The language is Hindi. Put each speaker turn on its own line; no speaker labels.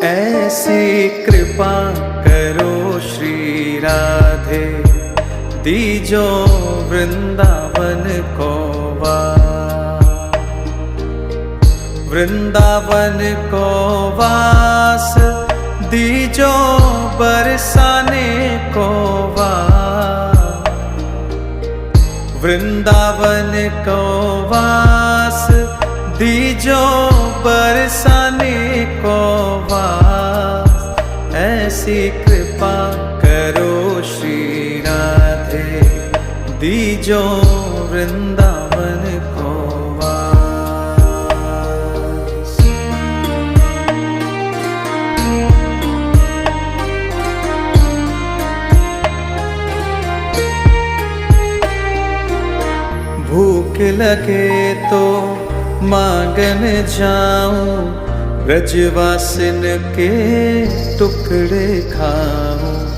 ऐसी कृपा करो श्री राधे, दीजो वृंदावन को वास। वृंदावन को वास दीजो बरसाने को वास। वृंदावन को वास दीजो बरसाने को वास। ऐसी कृपा करो श्री राधे, दीजो वृंदावन को वास। भूख लगे तो मांगन जाऊं, ब्रजवासिन के टुकड़े खाऊं।